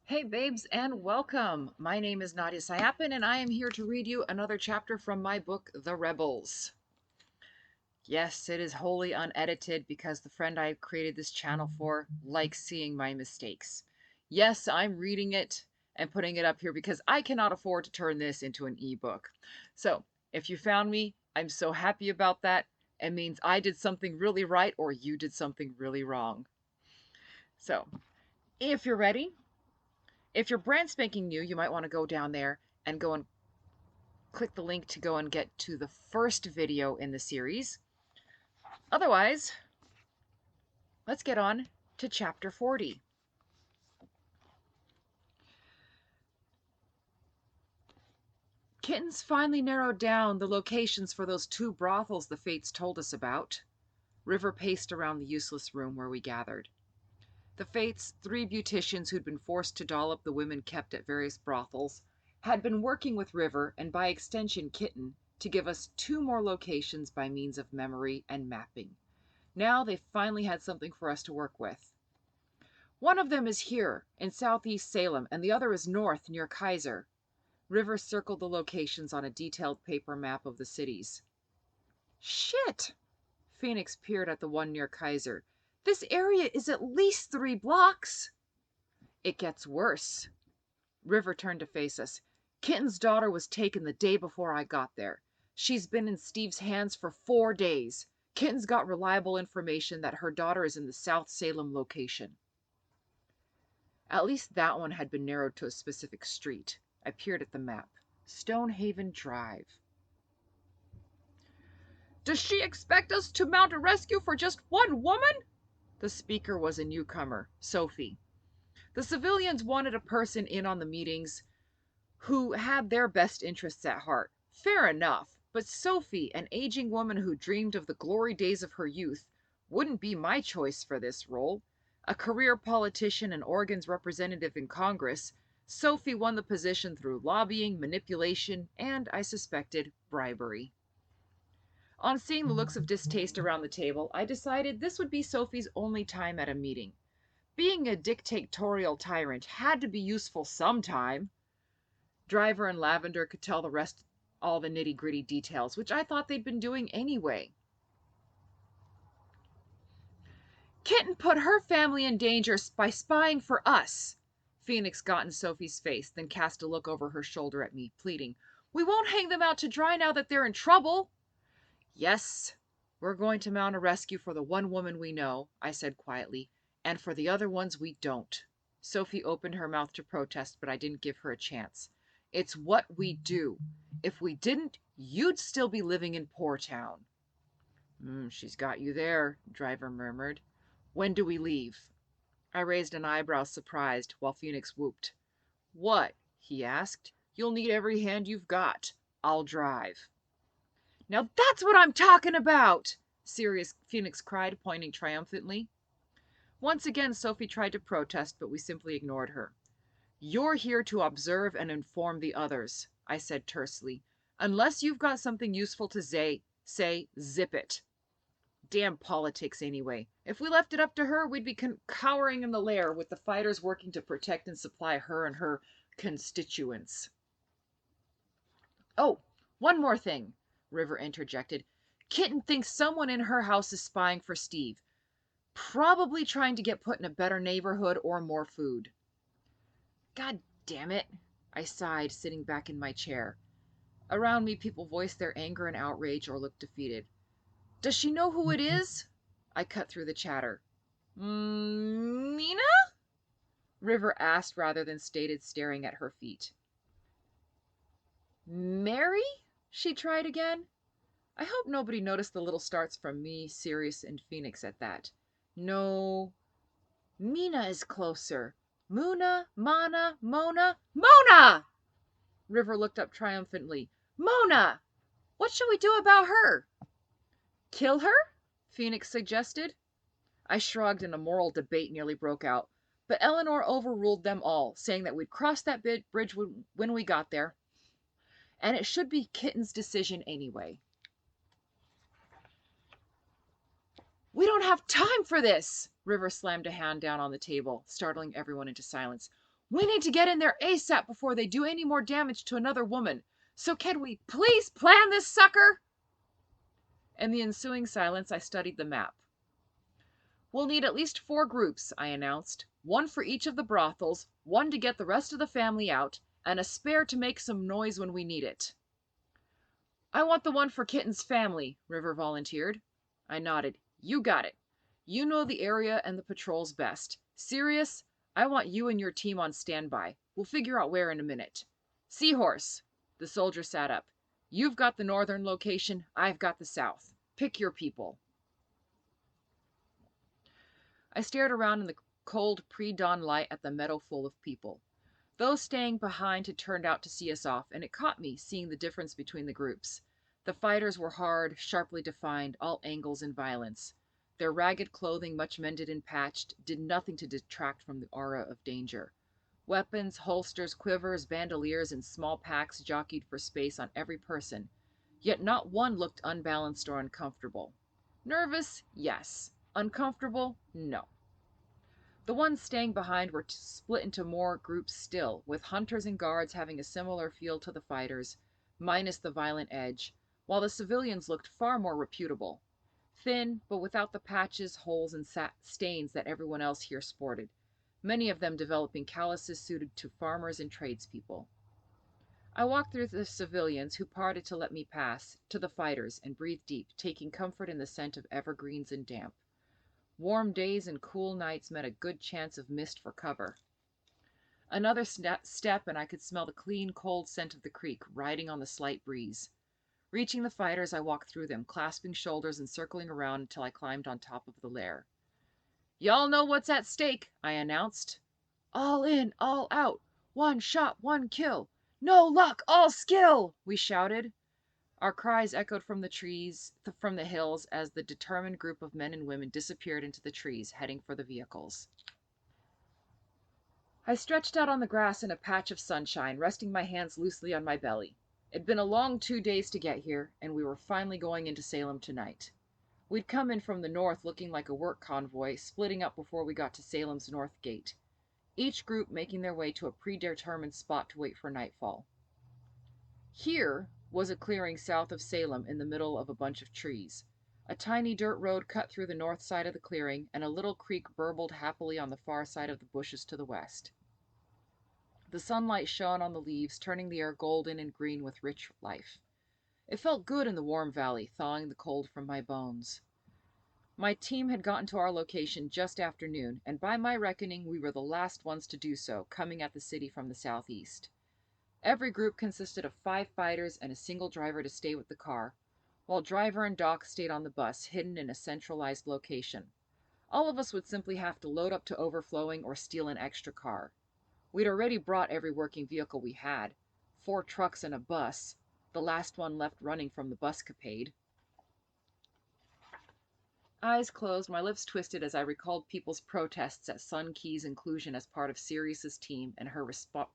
Hey babes and welcome. My name is Nadia Sayapin and I am here to read you another chapter from my book, The Rebels. Yes, it is wholly unedited because the friend I created this channel for likes seeing my mistakes. Yes, I'm reading it and putting it up here because I cannot afford to turn this into an ebook. So, if you found me, I'm so happy about that. It means I did something really right or you did something really wrong. So, if you're ready, if you're brand spanking new, you might want to go down there and go and click the link to go and get to the first video in the series. Otherwise, let's get on to chapter 40. Kittens finally narrowed down the locations for those two brothels the Fates told us about. River paced around the useless room where we gathered. The Fates, three beauticians who'd been forced to doll up the women kept at various brothels, had been working with River, and by extension Kitten, to give us two more locations by means of memory and mapping. Now they finally had something for us to work with. One of them is here, in southeast Salem, and the other is north, near Kaiser. River circled the locations on a detailed paper map of the cities. Shit! Phoenix peered at the one near Kaiser. This area is at least 3 blocks. It gets worse. River turned to face us. Kitten's daughter was taken the day before I got there. She's been in Steve's hands for 4 days. Kitten's got reliable information that her daughter is in the South Salem location. At least that one had been narrowed to a specific street. I peered at the map. Stonehaven Drive. Does she expect us to mount a rescue for just one woman? The speaker was a newcomer, Sophie. The civilians wanted a person in on the meetings who had their best interests at heart. Fair enough, but Sophie, an aging woman who dreamed of the glory days of her youth, wouldn't be my choice for this role. A career politician and Oregon's representative in Congress, Sophie won the position through lobbying, manipulation, and, I suspected, bribery. On seeing the looks of distaste around the table, I decided this would be Sophie's only time at a meeting. Being a dictatorial tyrant had to be useful sometime. Driver and Lavender could tell the rest all the nitty-gritty details, which I thought they'd been doing anyway. Kitten put her family in danger by spying for us. Phoenix got in Sophie's face, then cast a look over her shoulder at me, pleading, "We won't hang them out to dry now that they're in trouble." "Yes, we're going to mount a rescue for the one woman we know," I said quietly, "and for the other ones we don't." Sophie opened her mouth to protest, but I didn't give her a chance. "It's what we do. If we didn't, you'd still be living in Poor Town." She's got you there," Driver murmured. "When do we leave?" I raised an eyebrow, surprised, while Phoenix whooped. "What?" he asked. "You'll need every hand you've got. I'll drive." "Now that's what I'm talking about!" Serious Phoenix cried, pointing triumphantly. Once again Sophie tried to protest, but we simply ignored her. "You're here to observe and inform the others," I said tersely. "Unless you've got something useful to say, zip it." Damn politics anyway. If we left it up to her, we'd be cowering in the lair with the fighters working to protect and supply her and her constituents. "Oh, one more thing," River interjected. "Kitten thinks someone in her house is spying for Steve. Probably trying to get put in a better neighborhood or more food." "God damn it," I sighed, sitting back in my chair. Around me, people voiced their anger and outrage or looked defeated. "Does she know who it is?" I cut through the chatter. "Mina?" River asked rather than stated, staring at her feet. "Mary?" she tried again. I hope nobody noticed the little starts from me, Sirius, and Phoenix at that. "No. Mina is closer. Muna, Mana, Mona. Mona!" River looked up triumphantly. "Mona! What shall we do about her?" "Kill her?" Phoenix suggested. I shrugged and a moral debate nearly broke out, but Eleanor overruled them all, saying that we'd cross that bridge when we got there, and it should be Kitten's decision anyway. "We don't have time for this!" River slammed a hand down on the table, startling everyone into silence. We need to get in there ASAP before they do any more damage to another woman. So can we please plan this sucker? In the ensuing silence, I studied the map. We'll need at least 4 groups, I announced. 1 for each of the brothels, 1 to get the rest of the family out, and a spare to make some noise when we need it. I want the one for Kitten's family, River volunteered. I nodded. You got it. You know the area and the patrols best. Sirius, I want you and your team on standby. We'll figure out where in a minute. Seahorse. The soldier sat up. You've got the northern location, I've got the south. Pick your people. I stared around in the cold pre-dawn light at the meadow full of people. Those staying behind had turned out to see us off, and it caught me seeing the difference between the groups. The fighters were hard, sharply defined, all angles and violence. Their ragged clothing, much mended and patched, did nothing to detract from the aura of danger. Weapons, holsters, quivers, bandoliers, and small packs jockeyed for space on every person, yet not one looked unbalanced or uncomfortable. Nervous? Yes. Uncomfortable? No. The ones staying behind were split into more groups still, with hunters and guards having a similar feel to the fighters, minus the violent edge, while the civilians looked far more reputable. Thin, but without the patches, holes, and stains that everyone else here sported, many of them developing calluses suited to farmers and tradespeople. I walked through the civilians, who parted to let me pass, to the fighters, and breathed deep, taking comfort in the scent of evergreens and damp. Warm days and cool nights meant a good chance of mist for cover. Another step and I could smell the clean, cold scent of the creek riding on the slight breeze. Reaching the fighters, I walked through them, clasping shoulders and circling around until I climbed on top of the lair. Y'all know what's at stake, I announced. All in, all out. 1 shot, 1 kill. No luck, all skill, we shouted. Our cries echoed from the trees, from the hills, as the determined group of men and women disappeared into the trees, heading for the vehicles. I stretched out on the grass in a patch of sunshine, resting my hands loosely on my belly. It'd been a long 2 days to get here, and we were finally going into Salem tonight. We'd come in from the north looking like a work convoy, splitting up before we got to Salem's north gate, each group making their way to a predetermined spot to wait for nightfall. Here was a clearing south of Salem in the middle of a bunch of trees. A tiny dirt road cut through the north side of the clearing, and a little creek burbled happily on the far side of the bushes to the west. The sunlight shone on the leaves, turning the air golden and green with rich life. It felt good in the warm valley, thawing the cold from my bones. My team had gotten to our location just after noon, and by my reckoning we were the last ones to do so, coming at the city from the southeast. Every group consisted of 5 fighters and a single driver to stay with the car, while driver and doc stayed on the bus, hidden in a centralized location. All of us would simply have to load up to overflowing or steal an extra car. We'd already brought every working vehicle we had, 4 trucks and a bus, the last one left running from the buscapade. Eyes closed, my lips twisted as I recalled people's protests at Sun Key's inclusion as part of Sirius's team and her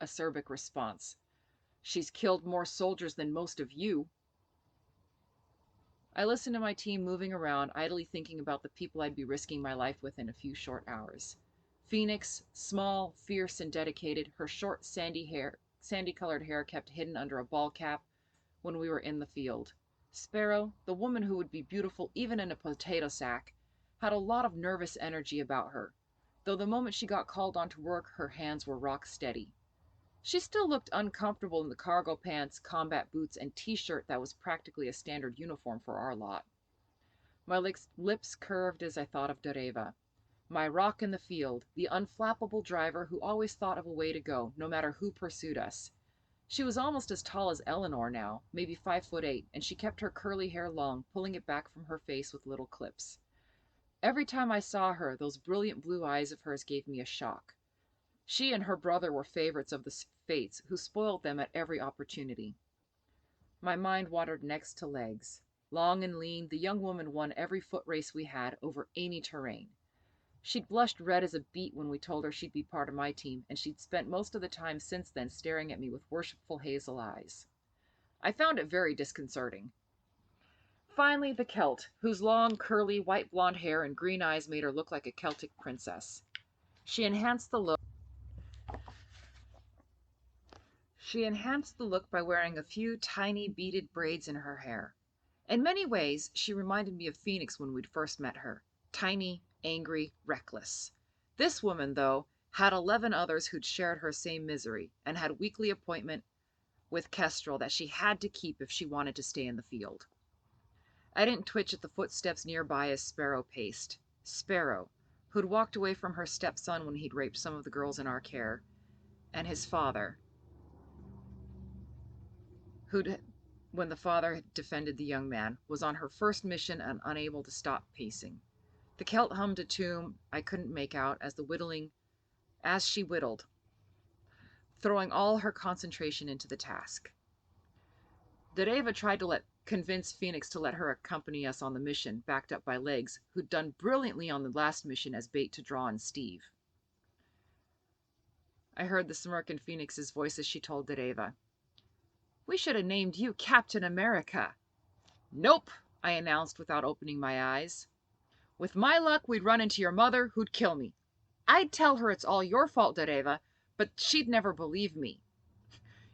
acerbic response. She's killed more soldiers than most of you. I listened to my team moving around, idly thinking about the people I'd be risking my life with in a few short hours. Phoenix, small, fierce, and dedicated, her short, sandy-colored hair kept hidden under a ball cap when we were in the field. Sparrow, the woman who would be beautiful even in a potato sack, had a lot of nervous energy about her, though the moment she got called on to work, her hands were rock steady. She still looked uncomfortable in the cargo pants, combat boots, and t-shirt that was practically a standard uniform for our lot. My lips curved as I thought of Dereva, my rock in the field, the unflappable driver who always thought of a way to go, no matter who pursued us. She was almost as tall as Eleanor now, maybe 5'8", and she kept her curly hair long, pulling it back from her face with little clips. Every time I saw her, those brilliant blue eyes of hers gave me a shock. She and her brother were favorites of the fates, who spoiled them at every opportunity. My mind wandered next to legs. Long and lean, the young woman won every foot race we had over any terrain. She'd blushed red as a beet when we told her she'd be part of my team, and she'd spent most of the time since then staring at me with worshipful hazel eyes. I found it very disconcerting. Finally, the Celt, whose long, curly, white blonde hair and green eyes made her look like a Celtic princess. She enhanced the look She enhanced the look by wearing a few tiny beaded braids in her hair. In many ways, she reminded me of Phoenix when we'd first met her. Tiny, angry, reckless. This woman, though, had 11 others who'd shared her same misery and had weekly appointment with Kestrel that she had to keep if she wanted to stay in the field. I didn't twitch at the footsteps nearby as Sparrow paced. Sparrow, who'd walked away from her stepson when he'd raped some of the girls in our care, and his father, who'd, when the father had defended the young man, was on her first mission and unable to stop pacing. The Celt hummed a tune I couldn't make out as she whittled, throwing all her concentration into the task. Dereva tried to convince Phoenix to let her accompany us on the mission, backed up by Legs, who'd done brilliantly on the last mission as bait to draw on Steve. I heard the smirk in Phoenix's voice as she told Dereva, "We should have named you Captain America." "Nope," I announced without opening my eyes. "With my luck, we'd run into your mother, who'd kill me. I'd tell her it's all your fault, Dereva, but she'd never believe me."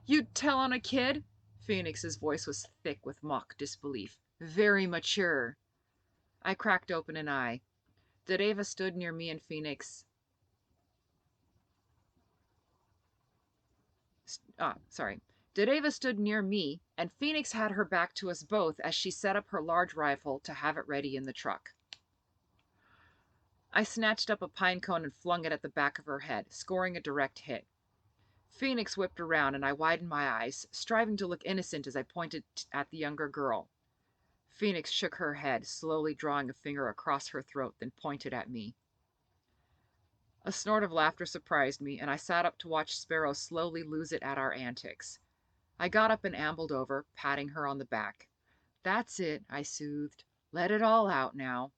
"You'd tell on a kid?" Phoenix's voice was thick with mock disbelief. "Very mature." I cracked open an eye. Dereva stood near me and Phoenix. Dereva stood near me, and Phoenix had her back to us both as she set up her large rifle to have it ready in the truck. I snatched up a pine cone and flung it at the back of her head, scoring a direct hit. Phoenix whipped around, and I widened my eyes, striving to look innocent as I pointed at the younger girl. Phoenix shook her head, slowly drawing a finger across her throat, then pointed at me. A snort of laughter surprised me, and I sat up to watch Sparrow slowly lose it at our antics. I got up and ambled over, patting her on the back. "That's it," I soothed. "Let it all out now."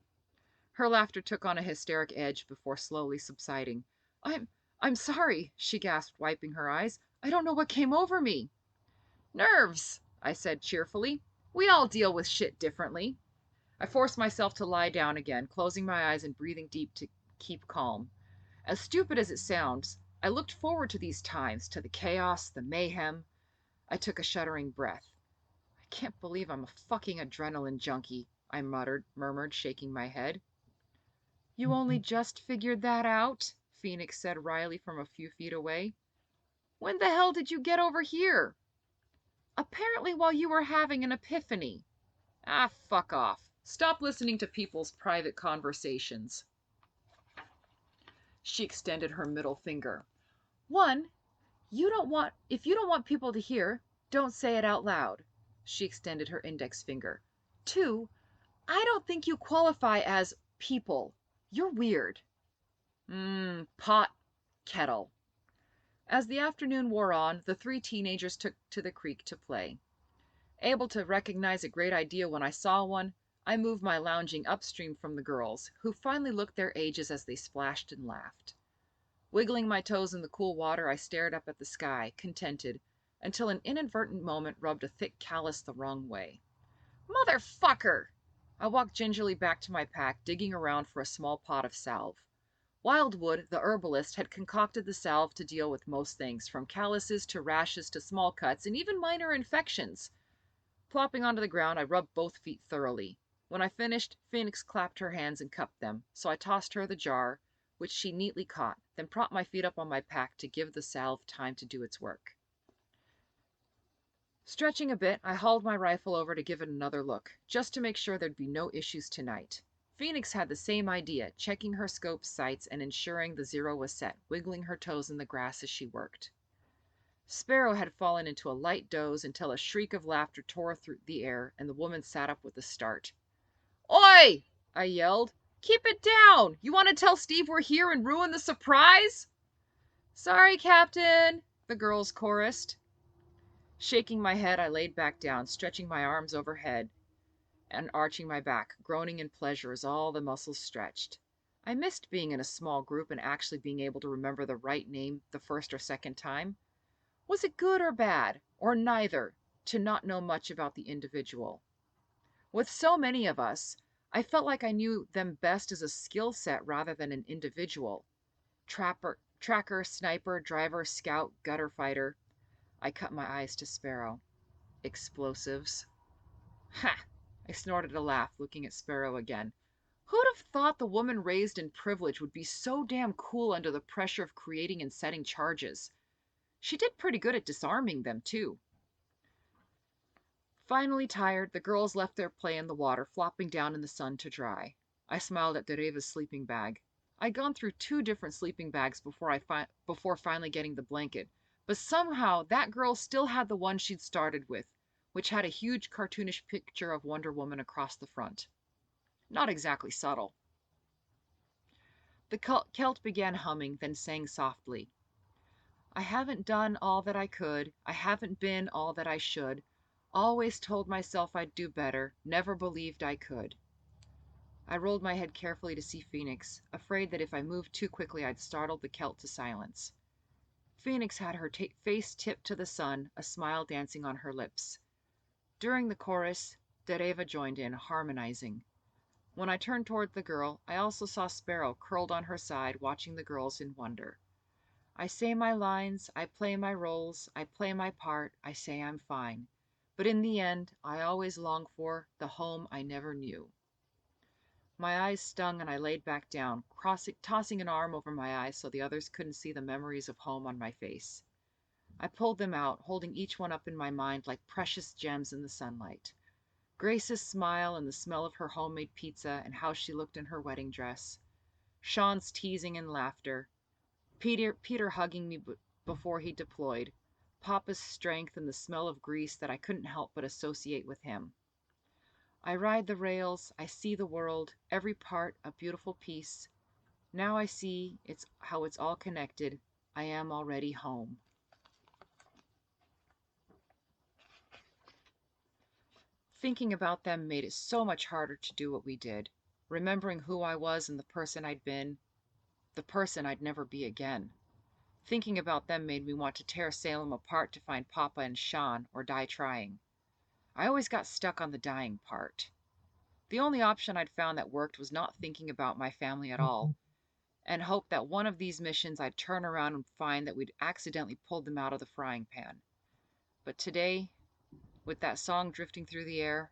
Her laughter took on a hysteric edge before slowly subsiding. I'm sorry," she gasped, wiping her eyes. "I don't know what came over me." "Nerves," I said cheerfully. "We all deal with shit differently." I forced myself to lie down again, closing my eyes and breathing deep to keep calm. As stupid as it sounds, I looked forward to these times, to the chaos, the mayhem. I took a shuddering breath. "I can't believe I'm a fucking adrenaline junkie," I murmured, shaking my head. "You only just figured that out?" Phoenix said wryly from a few feet away. "When the hell did you get over here?" "Apparently while you were having an epiphany." "Ah, fuck off. Stop listening to people's private conversations." She extended her middle finger. "One, if you don't want people to hear, don't say it out loud." She extended her index finger. "Two, I don't think you qualify as people. You're weird." Pot, kettle. As the afternoon wore on, the 3 teenagers took to the creek to play. Able to recognize a great idea when I saw one, I moved my lounging upstream from the girls, who finally looked their ages as they splashed and laughed. Wiggling my toes in the cool water, I stared up at the sky, contented, until an inadvertent moment rubbed a thick callus the wrong way. "Motherfucker!" I walked gingerly back to my pack, digging around for a small pot of salve. Wildwood, the herbalist, had concocted the salve to deal with most things, from calluses to rashes to small cuts and even minor infections. Plopping onto the ground, I rubbed both feet thoroughly. When I finished, Phoenix clapped her hands and cupped them, so I tossed her the jar, which she neatly caught, then propped my feet up on my pack to give the salve time to do its work. Stretching a bit, I hauled my rifle over to give it another look, just to make sure there'd be no issues tonight. Phoenix had the same idea, checking her scope sights and ensuring the zero was set, wiggling her toes in the grass as she worked. Sparrow had fallen into a light doze until a shriek of laughter tore through the air and the woman sat up with a start. "Oi!" I yelled. "Keep it down! You want to tell Steve we're here and ruin the surprise?" "Sorry, Captain," the girls chorused. Shaking my head, I laid back down, stretching my arms overhead and arching my back, groaning in pleasure as all the muscles stretched. I missed being in a small group and actually being able to remember the right name the first or second time. Was it good or bad, or neither, to not know much about the individual? With so many of us, I felt like I knew them best as a skill set rather than an individual. Tracker, sniper, driver, scout, gutter fighter. I cut my eyes to Sparrow. Explosives. Ha! I snorted a laugh, looking at Sparrow again. Who'd have thought the woman raised in privilege would be so damn cool under the pressure of creating and setting charges? She did pretty good at disarming them, too. Finally tired, the girls left their play in the water, flopping down in the sun to dry. I smiled at Dereva's sleeping bag. I'd gone through 2 different sleeping bags before finally getting the blanket, but somehow that girl still had the one she'd started with, which had a huge cartoonish picture of Wonder Woman across the front. Not exactly subtle. The Celt began humming, then sang softly. I haven't done all that I could. I haven't been all that I should. Always told myself I'd do better. Never believed I could. I rolled my head carefully to see Phoenix, afraid that if I moved too quickly I'd startle the Celt to silence. Phoenix had her face tipped to the sun, a smile dancing on her lips. During the chorus, Dereva joined in, harmonizing. When I turned toward the girl, I also saw Sparrow curled on her side, watching the girls in wonder. I say my lines, I play my roles, I play my part, I say I'm fine. But in the end, I always long for the home I never knew. My eyes stung and I laid back down, tossing an arm over my eyes so the others couldn't see the memories of home on my face. I pulled them out, holding each one up in my mind like precious gems in the sunlight. Grace's smile and the smell of her homemade pizza and how she looked in her wedding dress. Sean's teasing and laughter. Peter hugging me before he deployed. Papa's strength and the smell of grease that I couldn't help but associate with him. I ride the rails, I see the world, every part a beautiful piece. Now I see how it's all connected. I am already home. Thinking about them made it so much harder to do what we did. Remembering who I was and the person I'd been, the person I'd never be again. Thinking about them made me want to tear Salem apart to find Papa and Sean, or die trying. I always got stuck on the dying part. The only option I'd found that worked was not thinking about my family at all, and hope that one of these missions I'd turn around and find that we'd accidentally pulled them out of the frying pan. But today, with that song drifting through the air,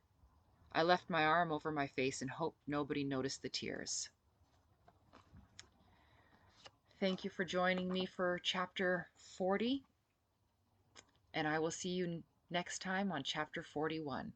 I left my arm over my face and hoped nobody noticed the tears. Thank you for joining me for chapter 40, and I will see you next time on chapter 41.